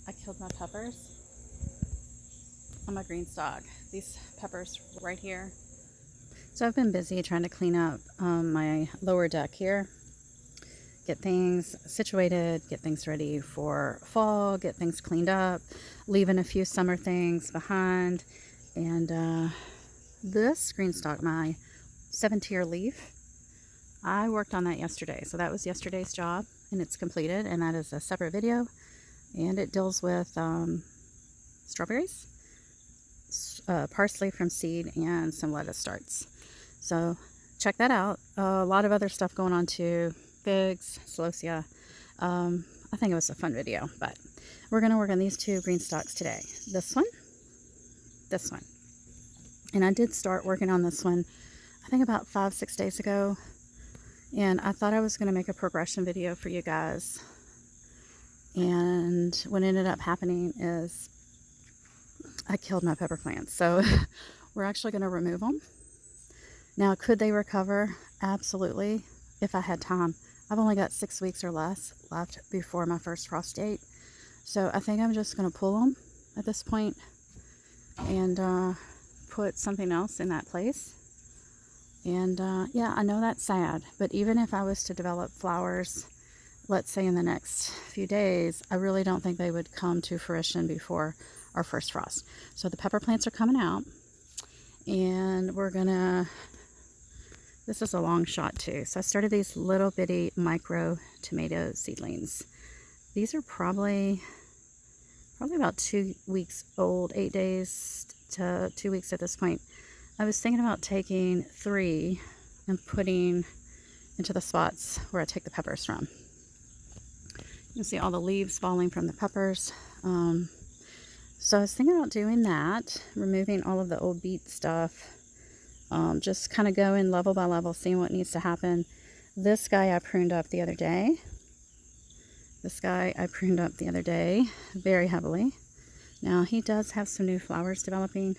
I killed my peppers on my Greenstalk. These peppers right here. So I've been busy trying to clean up my lower deck here, get things situated, get things ready for fall, get things cleaned up, leaving a few summer things behind. And this Greenstalk, my 7-tier leaf, I worked on that yesterday. So that was yesterday's job and it's completed, and that is a separate video. And it deals with strawberries, parsley from seed, and some lettuce starts. So check that out. A lot of other stuff going on too. Figs, celosia. I think it was a fun video, but we're going to work on these two Greenstalks today. This one. And I did start working on this one, I think about 5-6 days ago. And I thought I was going to make a progression video for you guys. And what ended up happening is I killed my pepper plants. So we're actually going to remove them. Now, could they recover? Absolutely, if I had time. I've only got 6 weeks or less left before my first frost date. So I think I'm just going to pull them at this point and put something else in that place. And yeah, I know that's sad, but even if I was to develop flowers, let's say in the next few days, I really don't think they would come to fruition before our first frost. So the pepper plants are coming out, and we're gonna, this is a long shot too. So I started these little bitty micro tomato seedlings. These are probably about 2 weeks old, 8 days to 2 weeks at this point. I was thinking about taking 3 and putting into the spots where I take the peppers from. You can see all the leaves falling from the peppers. So I was thinking about doing that, removing all of the old beet stuff, just kind of going level by level, seeing what needs to happen. This guy I pruned up the other day. Very heavily. Now he does have some new flowers developing.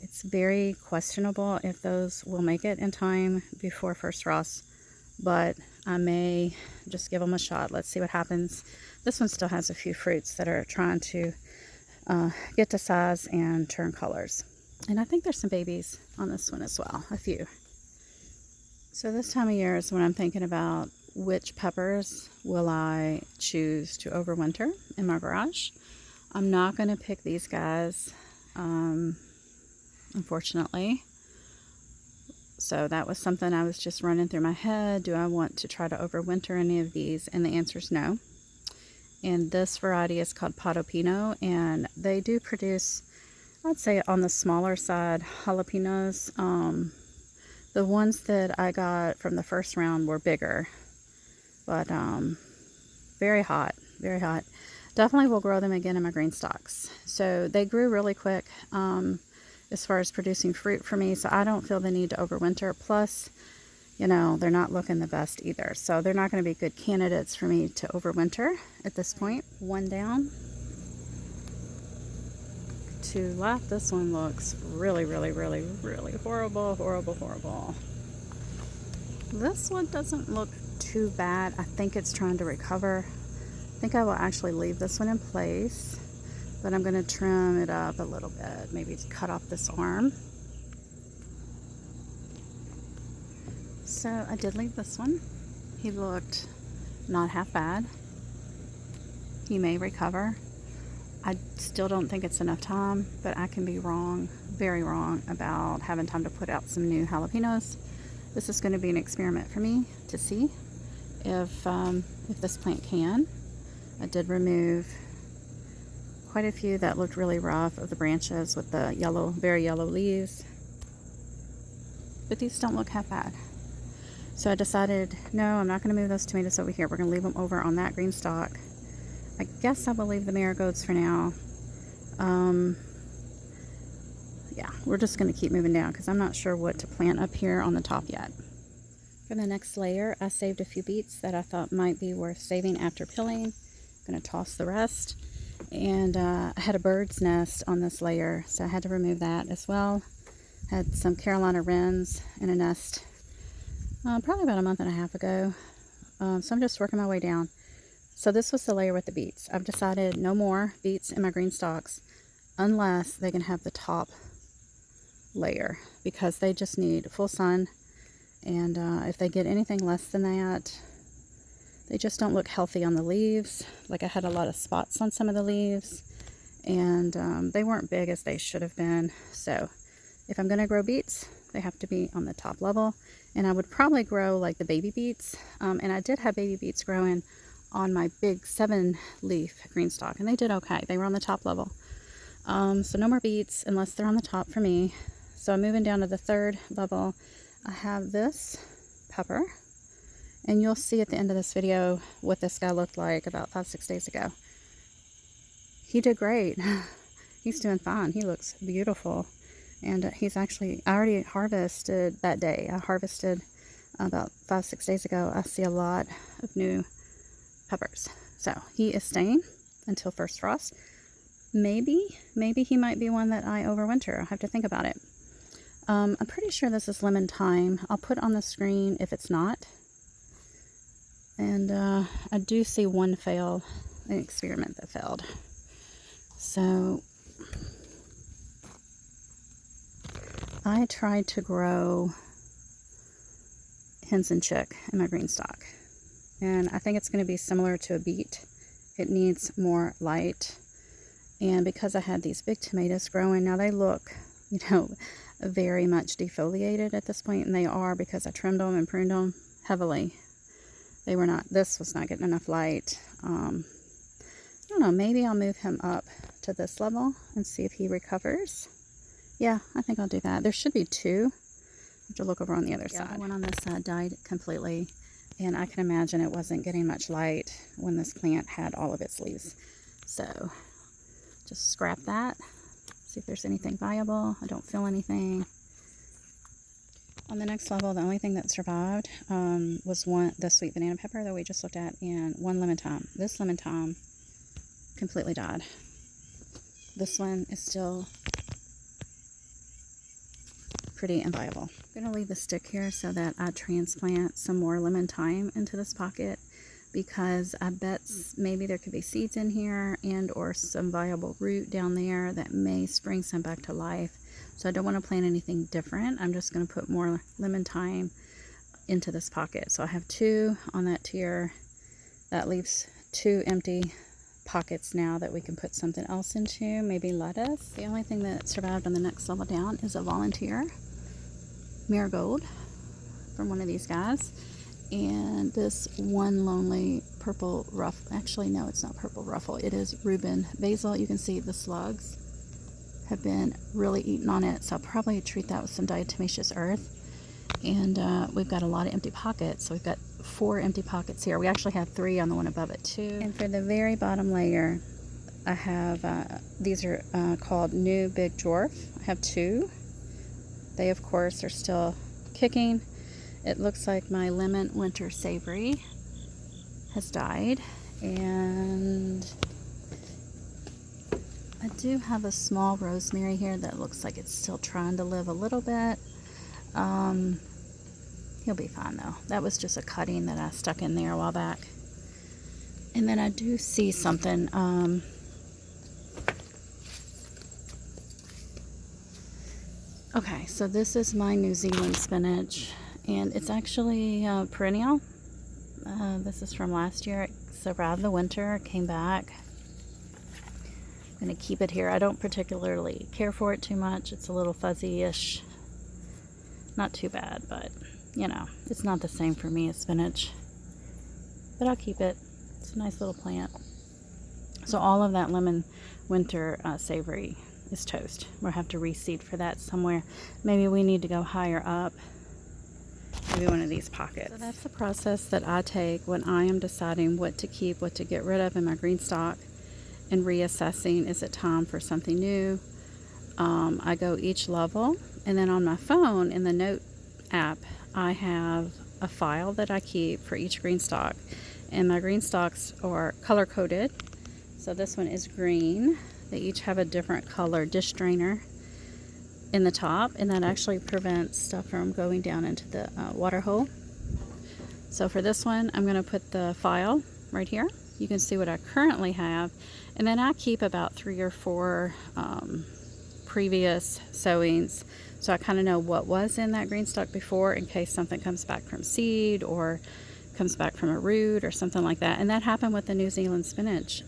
It's very questionable if those will make it in time before first frost, but I may just give them a shot. Let's see what happens. This one still has a few fruits that are trying to get to size and turn colors. And I think there's some babies on this one as well, a few. So this time of year is when I'm thinking about which peppers will I choose to overwinter in my garage. I'm not going to pick these guys, unfortunately. So that was something I was just running through my head. Do I want to try to overwinter any of these? And the answer is no. And this variety is called Potopino, and they do produce, I'd say on the smaller side, jalapenos. The ones that I got from the first round were bigger, but very hot, very hot. Definitely will grow them again in my Greenstalks. So they grew really quick as far as producing fruit for me, so I don't feel the need to overwinter. Plus, you know, they're not looking the best either, so they're not going to be good candidates for me to overwinter at this point. One down. 2 left. This one looks really, really, really, really horrible, horrible, horrible. This one doesn't look too bad. I think it's trying to recover. I think I will actually leave this one in place, but I'm going to trim it up a little bit, maybe to cut off this arm. So I did leave this one. He looked not half bad. He may recover. I still don't think it's enough time, but I can be wrong, very wrong, about having time to put out some new jalapenos. This is going to be an experiment for me to see if this plant can. I did remove quite a few that looked really rough of the branches with the yellow, very yellow leaves. But these don't look half bad. So I decided, no, I'm not going to move those tomatoes over here. We're going to leave them over on that Greenstalk. I guess I will leave the marigolds for now. Yeah, we're just going to keep moving down because I'm not sure what to plant up here on the top yet. For the next layer, I saved a few beets that I thought might be worth saving after peeling. I'm going to toss the rest. And I had a bird's nest on this layer, so I had to remove that as well. Had some Carolina wrens in a nest probably about a month and a half ago. So I'm just working my way down. So this was the layer with the beets. I've decided no more beets in my green stalks unless they can have the top layer, because they just need full sun. And if they get anything less than that, they just don't look healthy on the leaves. Like I had a lot of spots on some of the leaves, and they weren't big as they should have been. So if I'm going to grow beets, they have to be on the top level. And I would probably grow like the baby beets. And I did have baby beets growing on my big 7-leaf green stalk, and they did okay. They were on the top level. So no more beets unless they're on the top for me. So I'm moving down to the 3rd level. I have this pepper, and you'll see at the end of this video what this guy looked like about 5-6 days ago. He did great. He's doing fine. He looks beautiful. And he's actually, I already harvested that day. I harvested about 5-6 days ago. I see a lot of new peppers. So he is staying until first frost. Maybe he might be one that I overwinter. I'll have to think about it. I'm pretty sure this is lemon thyme. I'll put on the screen if it's not. And I do see one fail, an experiment that failed. So I tried to grow hens and chick in my green stalk. And I think it's going to be similar to a beet. It needs more light. And because I had these big tomatoes growing, now they look, you know, very much defoliated at this point, and they are, because I trimmed them and pruned them heavily. They were not, this was not getting enough light. I don't know, maybe I'll move him up to this level and see if he recovers. Yeah, I think I'll do that. There should be 2. I have to look over on the other side. The one on this side died completely, and I can imagine it wasn't getting much light when this plant had all of its leaves. So just scrap that. See if there's anything viable. I don't feel anything. On the next level, the only thing that survived was the sweet banana pepper that we just looked at, and one lemon thyme. This lemon thyme completely died. This one is still pretty inviable. I'm going to leave the stick here so that I transplant some more lemon thyme into this pocket, because I bet maybe there could be seeds in here and or some viable root down there that may spring some back to life. So I don't want to plant anything different. I'm just going to put more lemon thyme into this pocket. So I have 2 on that tier. That leaves 2 empty pockets now that we can put something else into, maybe lettuce. The only thing that survived on the next level down is a volunteer marigold from one of these guys. And this one lonely purple ruffle, actually no, it's not purple ruffle, it is Reuben basil. You can see the slugs have been really eating on it, so I'll probably treat that with some diatomaceous earth. And we've got a lot of empty pockets, so we've got 4 empty pockets here. We actually have 3 on the one above it too. And for the very bottom layer, I have, these are called New Big Dwarf. I have 2. They of course are still kicking. It looks like my lemon winter savory has died, and I do have a small rosemary here that looks like it's still trying to live a little bit. He'll be fine though. That was just a cutting that I stuck in there a while back. And then I do see something. Okay, so this is my New Zealand spinach. And it's actually perennial. This is from last year. It survived the winter, came back. I'm going to keep it here. I don't particularly care for it too much. It's a little fuzzy-ish. Not too bad, but, you know, it's not the same for me as spinach. But I'll keep it. It's a nice little plant. So all of that lemon winter savory is toast. We'll have to reseed for that somewhere. Maybe we need to go higher up. Maybe one of these pockets. So that's the process that I take when I am deciding what to keep, what to get rid of in my green stalk, and reassessing, is it time for something new? I go each level, and then on my phone in the note app, I have a file that I keep for each green stalk, and my green stalks are color coded. So this one is green. They each have a different color dish drainer in the top, and that actually prevents stuff from going down into the water hole. So for this one, I'm going to put the file right here, you can see what I currently have. And then I keep about 3 or 4 previous sowings, so I kind of know what was in that Greenstalk before in case something comes back from seed or comes back from a root or something like that. And that happened with the New Zealand spinach.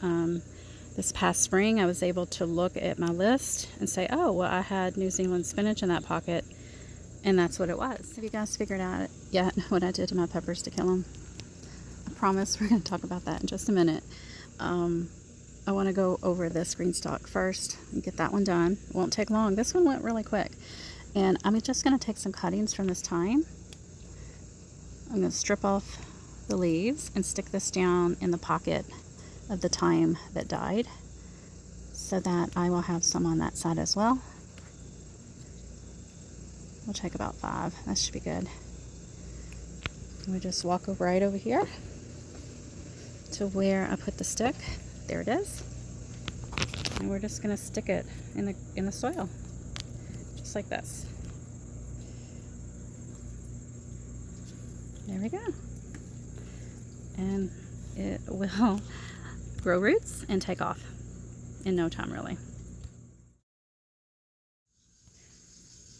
This past spring I was able to look at my list and say, oh, well, I had New Zealand spinach in that pocket, and that's what it was. Have you guys figured out yet what I did to my peppers to kill them? I promise we're going to talk about that in just a minute. I want to go over this Greenstalk first and get that one done. It won't take long. This one went really quick. And I'm just going to take some cuttings from this thyme. I'm going to strip off the leaves and stick this down in the pocket of the thyme that died, so that I will have some on that side as well. We'll take about 5. That should be good. We just walk right over here to where I put the stick. There it is. And we're just going to stick it in the soil, just like this. There we go. And it will grow roots and take off in no time, really.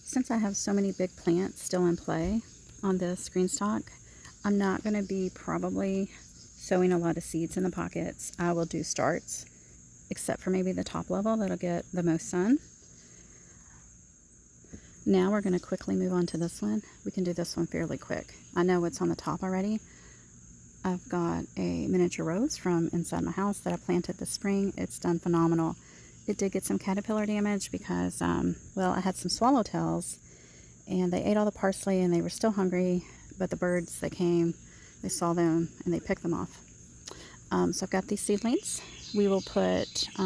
Since I have so many big plants still in play on this Greenstalk, I'm not going to be probably sowing a lot of seeds in the pockets. I will do starts, except for maybe the top level that'll get the most sun. Now we're going to quickly move on to this one. We can do this one fairly quick. I know what's on the top already. I've got a miniature rose from inside my house that I planted this spring. It's done phenomenal. It did get some caterpillar damage because, well, I had some swallowtails and they ate all the parsley and they were still hungry, but the birds that came, they saw them and they picked them off. So I've got these seedlings. We will put 3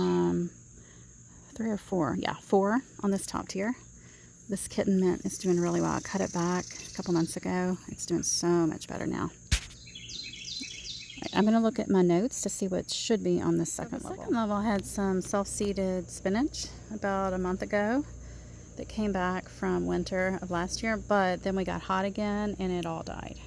or 4, yeah, 4 on this top tier. This kitten mint is doing really well. I cut it back a couple months ago. It's doing so much better now. I'm going to look at my notes to see what should be on this second level. The second level had some self-seeded spinach about a month ago that came back from winter of last year, but then we got hot again and it all died.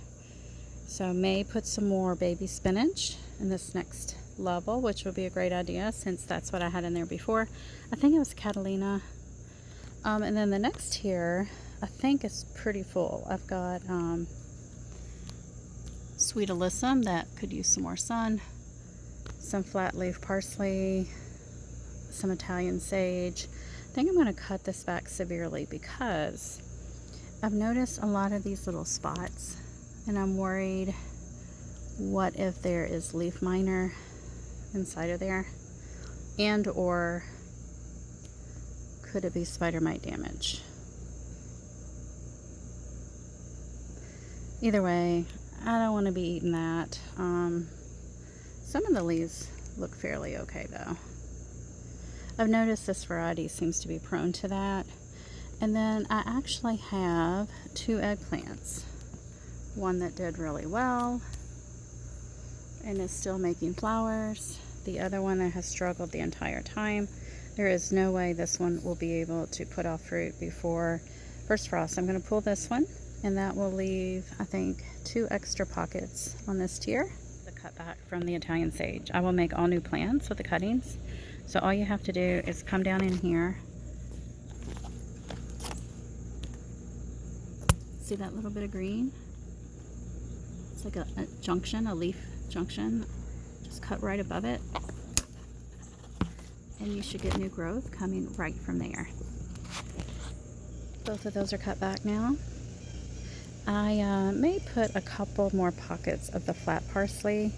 So may put some more baby spinach in this next level, which would be a great idea since that's what I had in there before. I think it was Catalina. And then the next tier I think is pretty full. I've got sweet alyssum that could use some more sun, some flat leaf parsley, some Italian sage. I think I'm going to cut this back severely because I've noticed a lot of these little spots and I'm worried, what if there is leaf miner inside of there, and or could it be spider mite damage? Either way, I don't want to be eating that. Some of the leaves look fairly okay though. I've noticed this variety seems to be prone to that. And then I actually have 2 eggplants. One that did really well and is still making flowers. The other one that has struggled the entire time. There is no way this one will be able to put off fruit before first frost. I'm going to pull this one, and that will leave, I think, 2 extra pockets on this tier. The cutback from the Italian sage. I will make all new plants with the cuttings. So all you have to do is come down in here. See that little bit of green? It's like a junction, a leaf junction. Just cut right above it. And you should get new growth coming right from there. Both of those are cut back now. I may put a couple more pockets of the flat parsley.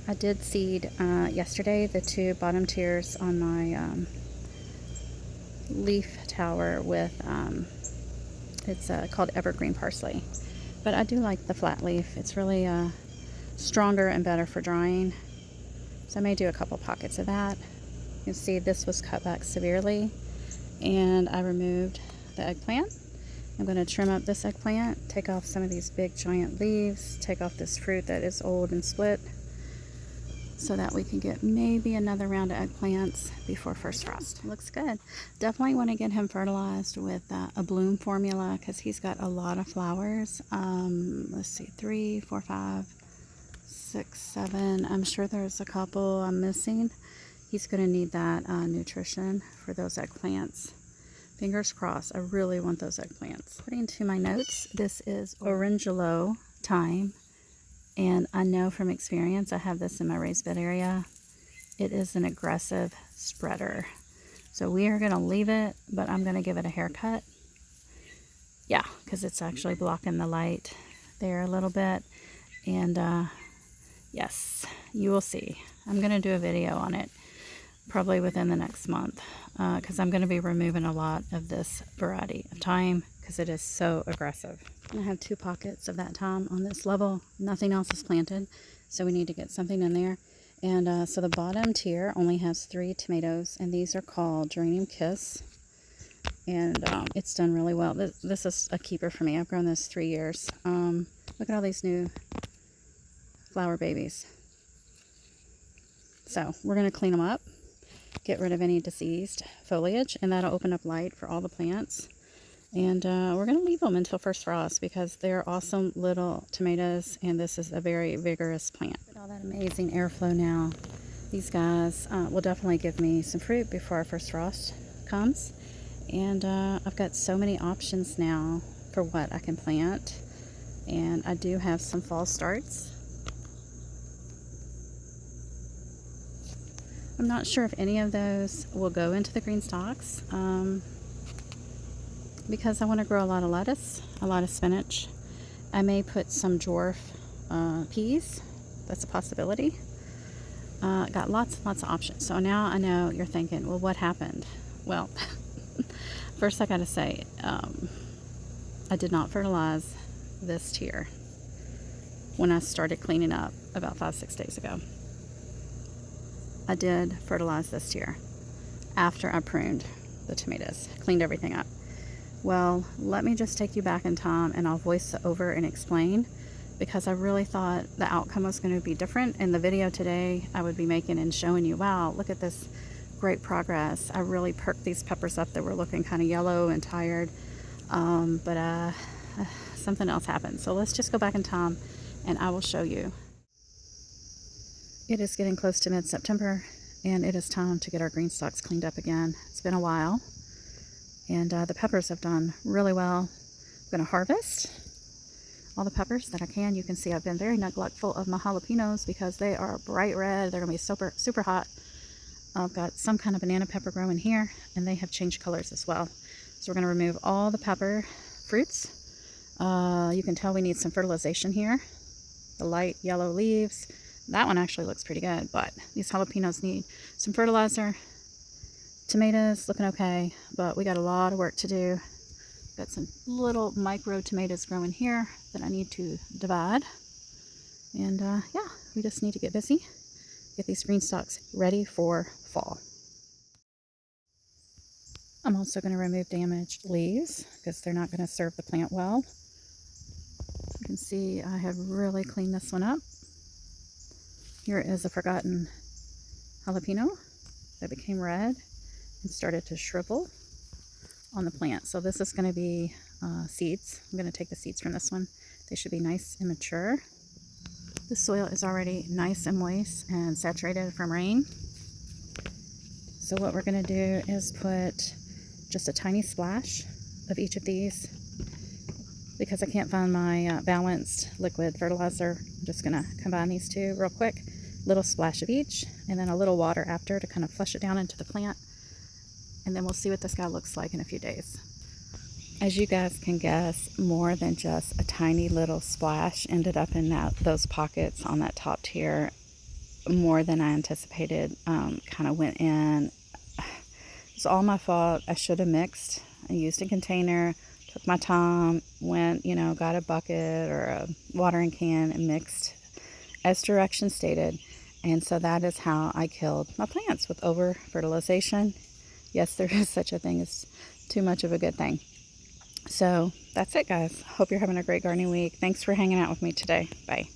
I did seed yesterday the 2 bottom tiers on my leaf tower with, it's called evergreen parsley. But I do like the flat leaf. It's really stronger and better for drying. So I may do a couple pockets of that. You can see this was cut back severely, and I removed the eggplant. I'm going to trim up this eggplant, take off some of these big giant leaves, take off this fruit that is old and split, so that we can get maybe another round of eggplants before first frost. Looks good. Definitely want to get him fertilized with a bloom formula because he's got a lot of flowers. Let's see, 3, 4, 5, 6, 7. I'm sure there's a couple I'm missing. He's going to need that nutrition for those eggplants. Fingers crossed. I really want those eggplants. Putting to my notes, this is Orangelo thyme. And I know from experience, I have this in my raised bed area. It is an aggressive spreader. So we are going to leave it, but I'm going to give it a haircut. Yeah, because it's actually blocking the light there a little bit. And yes, you will see. I'm going to do a video on it probably within the next month because I'm going to be removing a lot of this variety of thyme because it is so aggressive. I have 2 pockets of that thyme on this level. Nothing else is planted, so we need to get something in there. And so the bottom tier only has 3 tomatoes, and these are called Geranium Kiss. And it's done really well. This is a keeper for me. I've grown this 3 years. Look at all these new flower babies. So we're going to clean them up, get rid of any diseased foliage, and that'll open up light for all the plants. And we're going to leave them until first frost because they're awesome little tomatoes, and this is a very vigorous plant. Look at all that amazing airflow now. These guys will definitely give me some fruit before our first frost comes. And I've got so many options now for what I can plant. And I do have some fall starts. I'm not sure if any of those will go into the green stalks because I want to grow a lot of lettuce, a lot of spinach. I may put some dwarf peas. That's a possibility. Got lots and lots of options. So now I know you're thinking, well, what happened? Well, first I got to say, I did not fertilize this tier when I started cleaning up about 5-6 days ago. I did fertilize this tier after I pruned the tomatoes, cleaned everything up. Well, let me just take you back in time and I'll voice over and explain because I really thought the outcome was going to be different. In the video today, I would be making and showing you, wow, look at this great progress. I really perked these peppers up that were looking kind of yellow and tired. But something else happened. So let's just go back in time and I will show you. It is getting close to mid-September and it is time to get our green stalks cleaned up again. It's been a while and the peppers have done really well. I'm going to harvest all the peppers that I can. You can see I've been very neglectful of my jalapeños because they are bright red. They're going to be super hot. I've got some kind of banana pepper growing here and they have changed colors as well. So we're going to remove all the pepper fruits. You can tell we need some fertilization here. The light yellow leaves. That one actually looks pretty good, but these jalapenos need some fertilizer. Tomatoes looking okay, but we got a lot of work to do. Got some little micro tomatoes growing here that I need to divide. And yeah, we just need to get busy, get these green stalks ready for fall. I'm also going to remove damaged leaves because they're not going to serve the plant well. You can see I have really cleaned this one up. Here is a forgotten jalapeno that became red and started to shrivel on the plant. So this is going to be seeds. I'm going to take the seeds from this one. They should be nice and mature. The soil is already nice and moist and saturated from rain. So what we're going to do is put just a tiny splash of each of these. Because I can't find my balanced liquid fertilizer, I'm just going to combine these two real quick. Little splash of each, and then a little water after to kind of flush it down into the plant. And then we'll see what this guy looks like in a few days. As you guys can guess, more than just a tiny little splash ended up in those pockets on that top tier. More than I anticipated kind of went in. It's all my fault. I should have mixed. I used a container. Took my time, went, got a bucket or a watering can and mixed as directions stated. And so that is how I killed my plants, with over fertilization. Yes, there is such a thing as too much of a good thing. So that's it, guys. Hope you're having a great gardening week. Thanks for hanging out with me today. Bye.